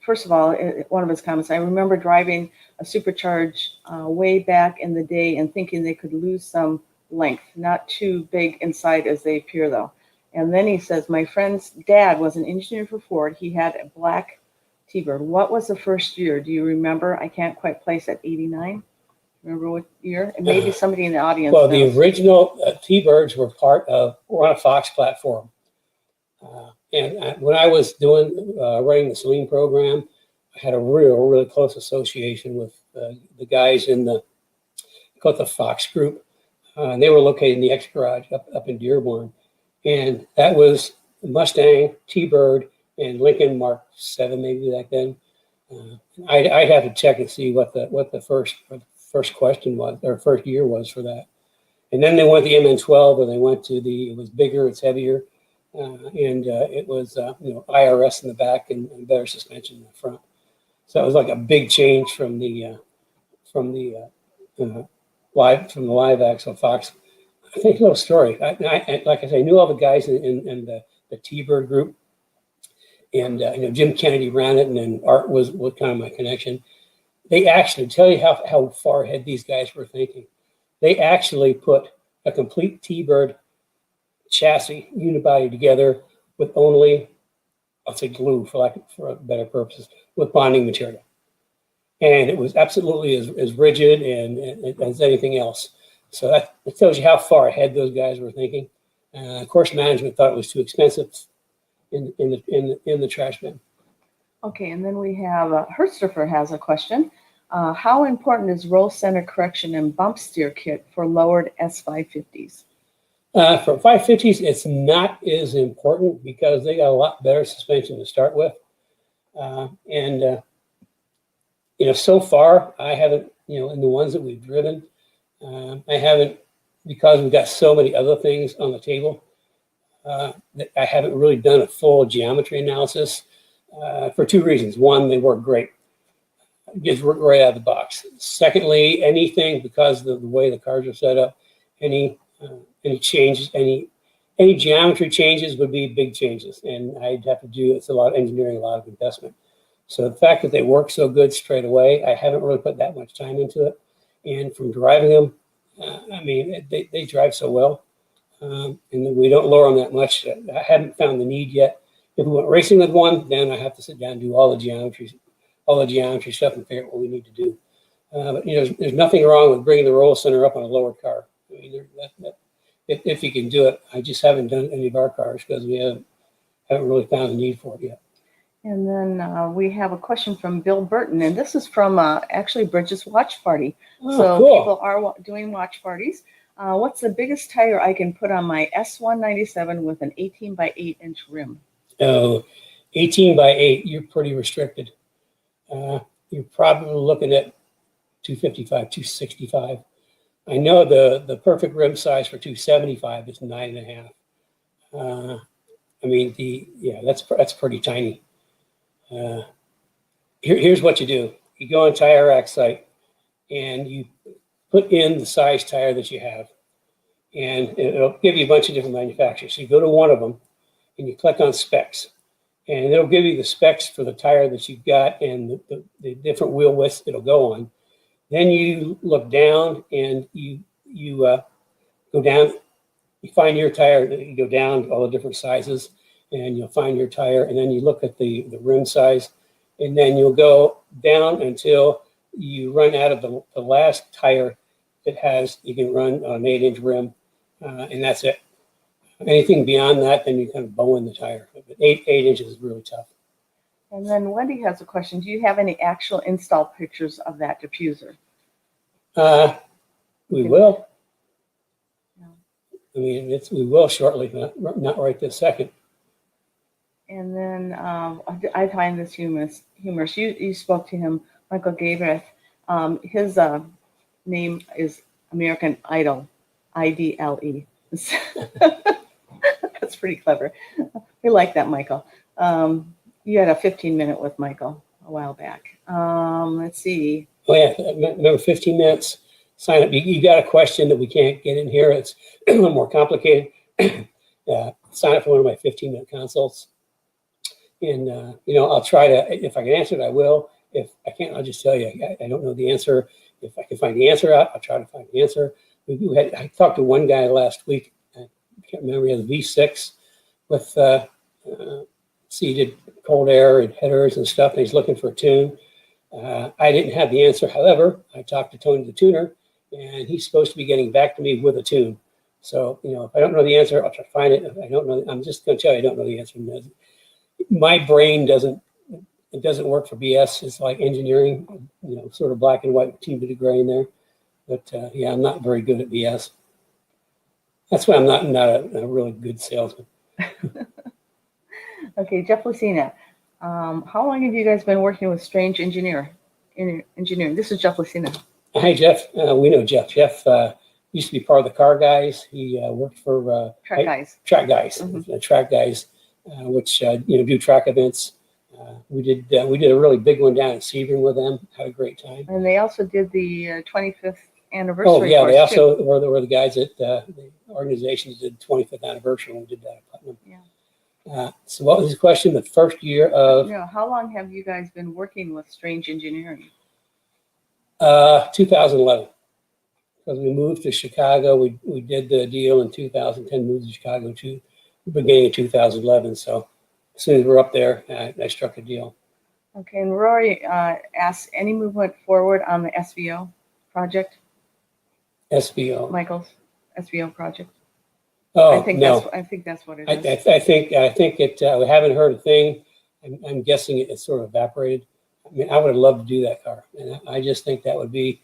First of all, one of his comments, I remember driving a supercharged way back in the day and thinking they could lose some length, not too big inside as they appear though. And then he says, my friend's dad was an engineer for Ford. He had a black T-Bird. What was the first year? Do you remember? I can't quite place at 89. Remember what year? And maybe somebody in the audience Well, knows. the original T-Birds were on a Fox platform. And when I was running the Celine program, I had a really close association with the guys in the Fox group. And they were located in the X Garage up in Dearborn. And that was the Mustang, T-Bird, and Lincoln Mark 7 maybe back then. I'd have to check and see what the first question was, or first year was for that. And then they went to the MN12, or they went to it was bigger, it's heavier. It was IRS in the back and better suspension in the front. So it was like a big change from the live axle Fox. I think a little story. Like I say, I knew all the guys in the T-Bird group, and Jim Kennedy ran it, and then Art was kind of my connection. They actually tell you how far ahead these guys were thinking. They actually put a complete T-Bird chassis unibody together with only, I'll say, glue for better purposes, with bonding material, and it was absolutely as rigid and as anything else. So that tells you how far ahead those guys were thinking. Of course, management thought it was too expensive in the trash bin. Okay, and then we have Hertzhofer has a question. How important is roll center correction and bump steer kit for lowered S550s? For 550s, it's not as important because they got a lot better suspension to start with. So far, I haven't, in the ones that we've driven, I haven't, because we've got so many other things on the table, that I haven't really done a full geometry analysis for two reasons. One, they work great. It gets right out of the box. Secondly, anything, because of the way the cars are set up, any changes, any geometry changes would be big changes, and I'd have to do, it's a lot of engineering, a lot of investment. So the fact that they work so good straight away, I haven't really put that much time into it. And from driving them, they drive so well, and we don't lower them that much. I haven't found the need yet. If we went racing with one, then I have to sit down and do all the geometry stuff and figure out what we need to do. But there's nothing wrong with bringing the roll center up on a lower car. I mean, if you can do it, I just haven't done any of our cars because we haven't really found the need for it yet. And then we have a question from Bill Burton, and this is from actually Bridges Watch Party. Oh, so cool. People are doing watch parties. What's the biggest tire I can put on my S197 with an 18 by 8 inch rim? Oh, 18 by 8, you're pretty restricted. You're probably looking at 255, 265. I know the perfect rim size for 275 is 9.5. That's pretty tiny. Here's what you do. You go on Tire Rack site and you put in the size tire that you have, and it'll give you a bunch of different manufacturers. So you go to one of them and you click on specs, and it'll give you the specs for the tire that you've got and the different wheel widths it'll go on. Then you look down and you go down, you find your tire, you go down all the different sizes, and you'll find your tire, and then you look at the rim size, and then you'll go down until you run out of the last tire that you can run on an 8-inch rim, and that's it. Anything beyond that, then you kind of bow in the tire. But 8 inches is really tough. And then Wendy has a question. Do you have any actual install pictures of that diffuser? We will. No. I mean, we will shortly, not right this second. And then I find this humorous. You spoke to him, Michael Gabreth. His name is American Idol, IDLE. That's pretty clever. We like that, Michael. You had a 15-minute with Michael a while back. Let's see. Oh yeah, remember 15 minutes. Sign up. You got a question that we can't get in here. It's a little more complicated. Sign up for one of my 15-minute consults. And, I'll try to, if I can answer it, I will. If I can't, I'll just tell you, I don't know the answer. If I can find the answer out, I'll try to find the answer. I talked to one guy last week. I can't remember, he has a V6 with seated cold air and headers and stuff, and he's looking for a tune. I didn't have the answer. However, I talked to Tony the tuner, and he's supposed to be getting back to me with a tune. So, if I don't know the answer, I'll try to find it. If I don't know, I'm just going to tell you I don't know the answer. My brain doesn't work for BS. It's like engineering, sort of black and white with a teeny bit of gray in there. But I'm not very good at BS. That's why I'm not a really good salesman. Okay, Jeff Lucina. How long have you guys been working with Strange Engineering? This is Jeff Lucina. Hi, Jeff. We know Jeff. Jeff used to be part of the car guys. He worked for Track guys. Track guys, Mhm. Track guys, which do track events. We did a really big one down in Sebring with them. Had a great time. And they also did the 25th anniversary. Oh yeah, they course, too. also were the guys at the organizations did 25th anniversary when we did that at Putnam. Yeah. So what was the question? The first year of How long have you guys been working with Strange Engineering? 2011. Because we moved to Chicago, we did the deal in 2010. Moved to Chicago to the beginning of 2011. So as soon as we're up there, I struck a deal. Okay, and Rory asked, any movement forward on the SVO project? SVO. Michael's SVO project. Oh, I think no. I think that's what it is. I think it. We haven't heard a thing. I'm guessing it's sort of evaporated. I mean, I would have loved to do that car, and I just think that would be.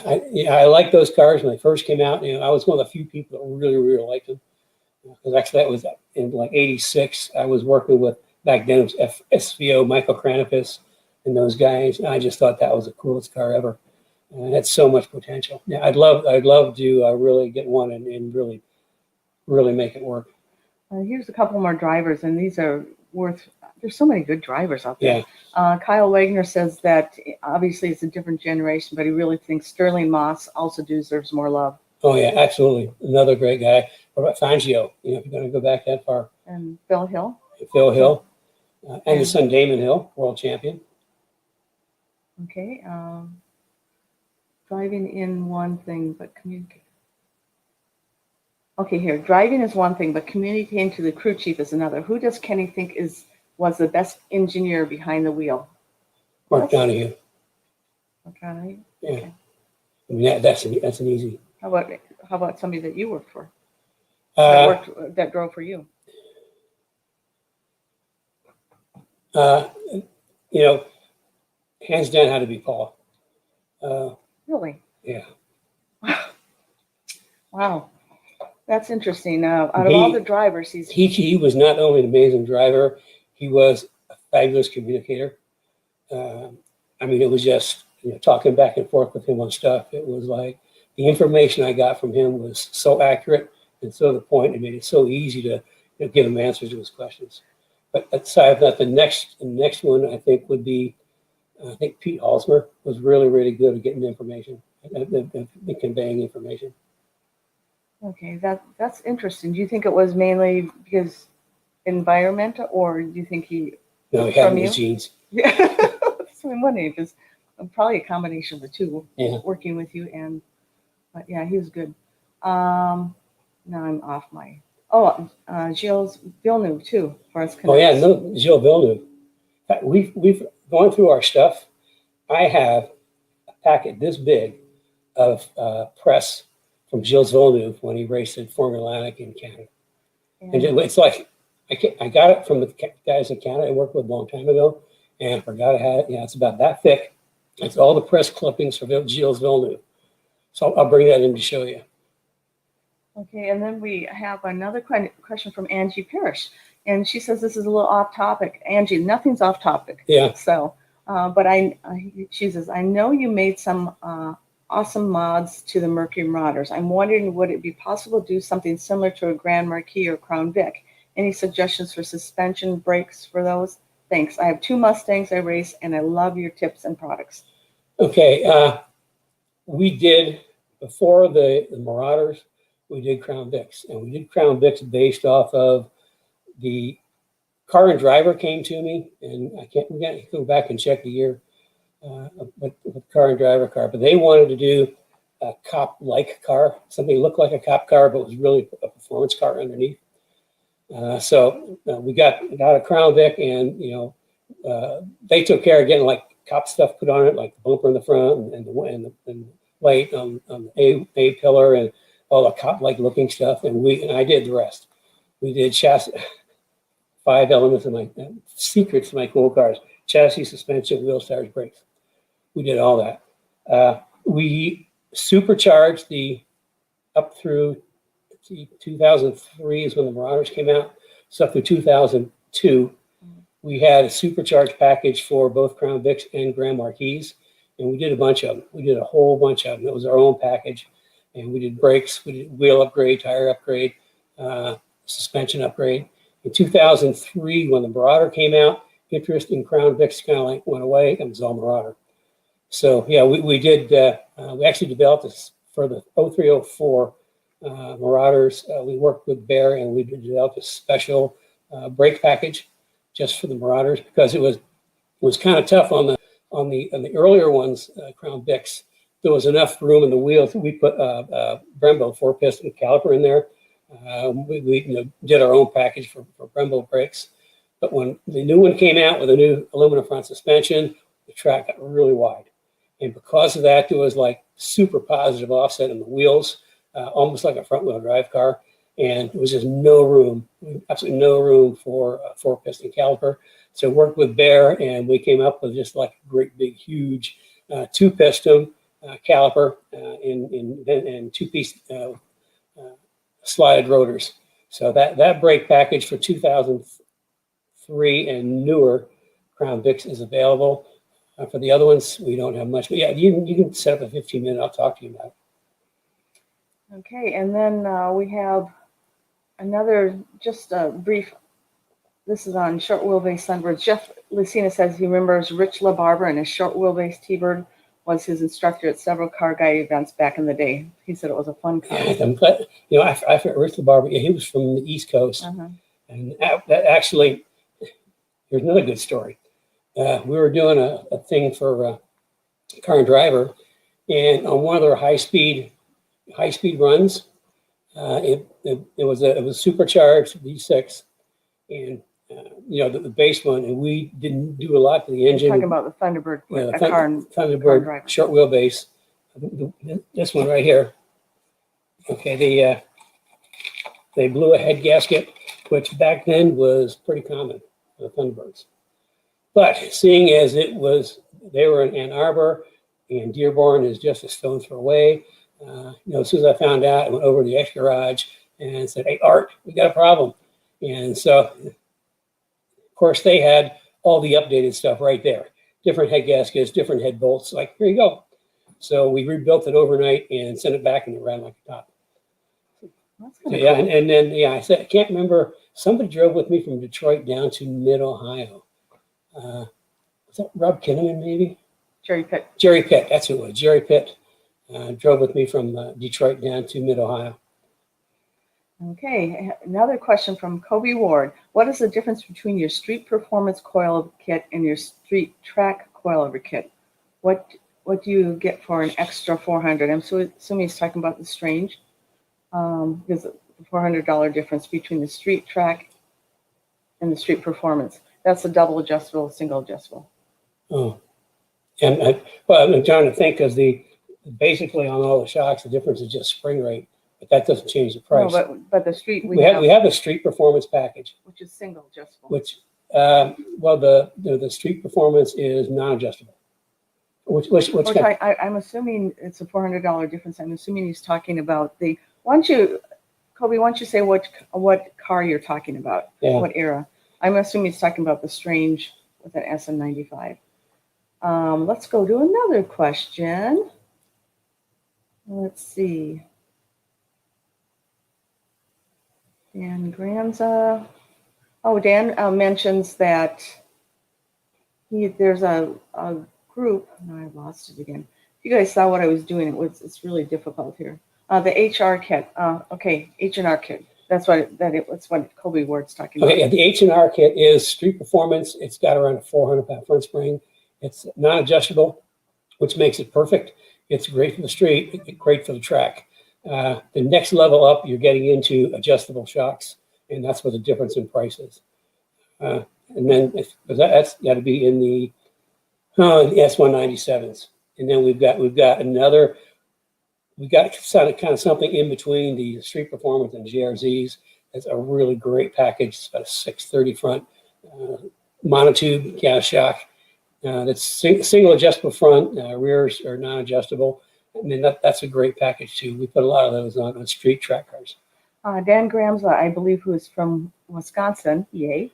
I like those cars when they first came out. I was one of the few people that really liked them. Because actually, that was in like '86. I was working with back then. It was SVO, Michael Kranopis, and those guys. And I just thought that was the coolest car ever. And it had so much potential. Yeah, I'd love to really get one and really make it work. Here's a couple more drivers, and these are worth. There's so many good drivers out there. Yeah. Kyle Wagner says that obviously it's a different generation, but he really thinks Sterling Moss also deserves more love. Oh yeah, absolutely. Another great guy. What about Fangio? If you're going to go back that far. And Phil Hill. Phil Hill, and his son Damon Hill, world champion. Okay. Driving in one thing, but communicate. Okay, here. Driving is one thing, but communicating to the crew chief is another. Who does Kenny think was the best engineer behind the wheel? Mark Donahue. Okay. Yeah. Okay. I mean, that's an easy. How about somebody that you worked for? That drove for you? Hands down, had to be Paul. Really? Yeah. Wow. That's interesting. Out of all the drivers, he was not only an amazing driver, he was a fabulous communicator. I mean, it was just talking back and forth with him on stuff. It was like the information I got from him was so accurate and so to the point. It made it so easy to give him answers to his questions. But aside from that, the next one I think would be Pete Halsmer was really good at getting information and conveying information. Okay, that's interesting. Do you think it was mainly because environmental, or do you think he? No, he had his genes. Yeah, that's what I'm wondering. Because probably a combination of the two. Yeah. Working with you but yeah, he was good. Now I'm off my. Gilles Villeneuve too. Oh yeah, no, Gilles Villeneuve. We've gone through our stuff. I have a packet this big of press from Gilles Villeneuve when he raced at Formula Atlantic in Canada. And it's like I got it from the guys in Canada I worked with a long time ago, and I forgot I had it. It's about that thick. It's all the press clippings from Gilles Villeneuve. So I'll bring that in to show you. Okay, and then we have another question from Angie Parrish, and she says this is a little off topic. Angie, nothing's off topic. Yeah. So, but she says, I know you made some awesome mods to the Mercury Marauders. I'm wondering, would it be possible to do something similar to a Grand Marquis or Crown Vic? Any suggestions for suspension brakes for those? Thanks. I have 2 Mustangs I race, and I love your tips and products. Okay. We did, before the Marauders, we did Crown Vics. And we did Crown Vics based off of the Car and Driver came to me, and we got to go back and check the year. With Car and Driver car, but they wanted to do a cop-like car, something that looked like a cop car, but was really a performance car underneath. So we got a Crown Vic, and they took care of getting like cop stuff put on it, like the bumper in the front and the light on the A pillar and all the cop-like looking stuff, and I did the rest. We did chassis, 5 elements of my secrets to my cool cars: chassis, suspension, wheel stars, brakes. We did all that. We supercharged up through 2003 is when the Marauders came out. So up through 2002, we had a supercharged package for both Crown Vics and Grand Marquis, and we did a bunch of them. We did a whole bunch of them. It was our own package. and we did brakes, we did wheel upgrade, tire upgrade, suspension upgrade. In 2003, when the Marauder came out, interest in Crown Vics kind of like went away, and it was all Marauder. So yeah, we did. We actually developed this for the 0304 Marauders. We worked with Bear, and we developed a special brake package just for the Marauders, because it was kind of tough on the earlier ones, Crown Vics. There was enough room in the wheels. We put Brembo 4-piston caliper in there. We did our own package for Brembo brakes. But when the new one came out with a new aluminum front suspension, the track got really wide. And because of that, there was like super positive offset in the wheels, almost like a front wheel drive car. And there was just no room, absolutely no room for a 4-piston caliper. So I worked with Bear, and we came up with just like a great big, huge 2-piston caliper and 2-piece slided rotors. So that brake package for 2003 and newer Crown Vics is available. For the other ones, we don't have much. But yeah, you can set up a 15-minute. I'll talk to you about it. Okay, and then we have another, just a brief, this is on short wheelbase Sunbirds. Jeff Lucina says he remembers Rich LaBarber, and his short wheelbase T-Bird was his instructor at several car guy events back in the day. He said it was a fun car. Yeah, I'm glad, I forget Rich LaBarber. Yeah, he was from the East Coast. And that actually, here's another good story. We were doing a thing for Car and Driver, and on one of their high speed runs, it was supercharged V6, and the base one, and we didn't do a lot to the engine. You're talking about the Thunderbird, Thunderbird short wheelbase. This one right here. Okay, they blew a head gasket, which back then was pretty common for the Thunderbirds. But seeing as they were in Ann Arbor, and Dearborn is just a stone's throw away, as soon as I found out, I went over to the X garage and said, "Hey, Art, we got a problem." And so, of course, they had all the updated stuff right there. Different head gaskets, different head bolts. Like, here you go. So we rebuilt it overnight and sent it back, and it ran like a top. So, yeah, cool. and then I said, I can't remember. Somebody drove with me from Detroit down to Mid-Ohio. Was that Rob Kinnaman, maybe? Jerry Pitt. Jerry Pitt, that's who it was. Jerry Pitt drove with me from Detroit down to Mid-Ohio. Okay, another question from Kobe Ward. What is the difference between your street performance coilover kit and your street track coilover kit? What do you get for an extra $400? I'm assuming he's talking about the Strange. There's a $400 difference between the street track and the street performance. That's a double adjustable, single adjustable. Oh, and I'm trying to think, because basically on all the shocks, the difference is just spring rate, but that doesn't change the price. No, but the street we have the street performance package, which is single adjustable. Which the street performance is non-adjustable. I'm assuming it's a $400 difference. I'm assuming he's talking about the. Kobe, why don't you say what car you're talking about? Yeah. What era? I'm assuming he's talking about the Strange with an SM95. Let's go to another question. Let's see. Dan Granza. Oh, Dan mentions that there's a group. No, I lost it again. If you guys saw what I was doing, it's really difficult here. The HR kit. Okay, H&R kit. That's what Kobe Ward's talking about. Okay, yeah, the H&R kit is street performance. It's got around a 400-pound front spring. It's non-adjustable, which makes it perfect. It's great for the street, great for the track. The next level up, you're getting into adjustable shocks, and that's where the difference in price is. And then that's got to be in the S197s. And then we've got kind of something in between the street performance and GRZs. It's a really great package. It's got a 630 front monotube gas shock. That's single adjustable front. Rears are non-adjustable. I mean, that's a great package too. We put a lot of those on street track cars. Dan Gramza, I believe, who is from Wisconsin, yay,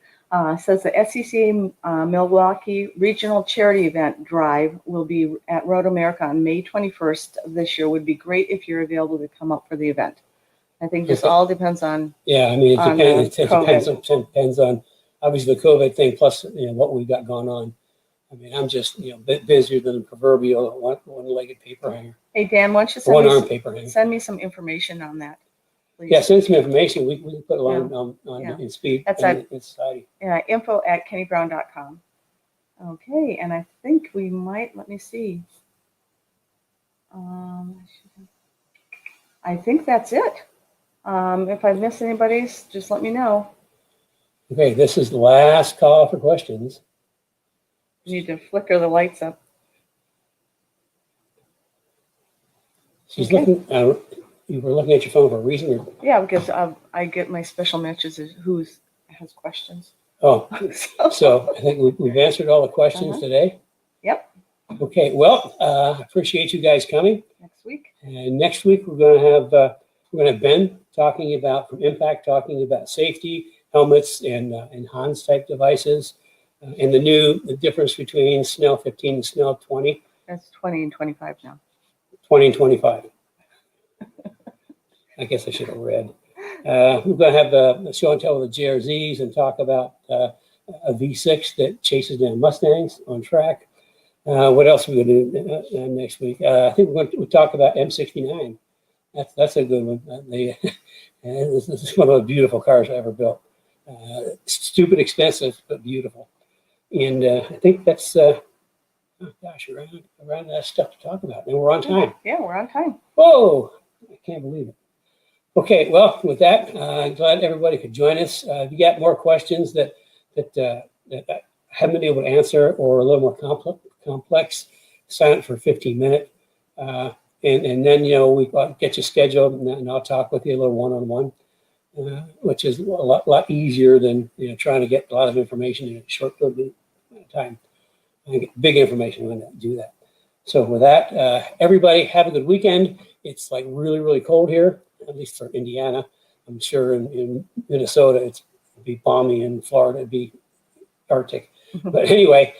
Says the SCCA Milwaukee Regional Charity Event Drive will be at Road America on May 21st of this year. Would be great if you're available to come up for the event. I think just all depends on. Yeah, I mean, On, it COVID. depends on obviously the COVID thing, plus what we've got going on. I mean, I'm just a bit busier than the proverbial one-legged paper hanger, Hey Dan, why don't you one-arm paper hanger. send me some information on that, please? Yeah, send some information. We can put it on Yeah. in speed That's in society. info@kennybrown.com. Okay, and I think we might. Let me see. I think that's it. If I missed anybody's, just let me know. Okay, this is the last call for questions. You need to flicker the lights up. She's Okay. looking. You were looking at your phone for a reason. Yeah, because I get my special messages who has questions. Oh, So, so I think we've answered all the questions today. Yep. Okay, well, I appreciate you guys coming. Next week. And next week we're going to have Ben talking about from Impact, talking about safety helmets and Hans type devices, and the difference between Snell 15 and Snell 20. That's 20 and 25 now. 20 and 25. I guess I should have read. We're going to have a show and tell with the JRZs and talk about a V6 that chases down Mustangs on track. What else are we going to do next week? I think we're going to talk about M69. That's a good one. This is one of the beautiful cars I ever built. Stupid expensive, but beautiful. And I think that's, oh gosh, around that stuff to talk about. And we're on time. Yeah, we're on time. Whoa, I can't believe it. Okay, well, with that, I'm glad everybody could join us. If you got more questions that I haven't been able to answer or a little more complex, sign up for a 15-minute. And then, we get you scheduled and I'll talk with you a little one-on-one, which is a lot easier than, trying to get a lot of information in a short period of time. I get big information when I do that. So with that, everybody have a good weekend. It's like really, really cold here, at least for Indiana. I'm sure in Minnesota, it'd be balmy. In Florida, it'd be Arctic. But anyway,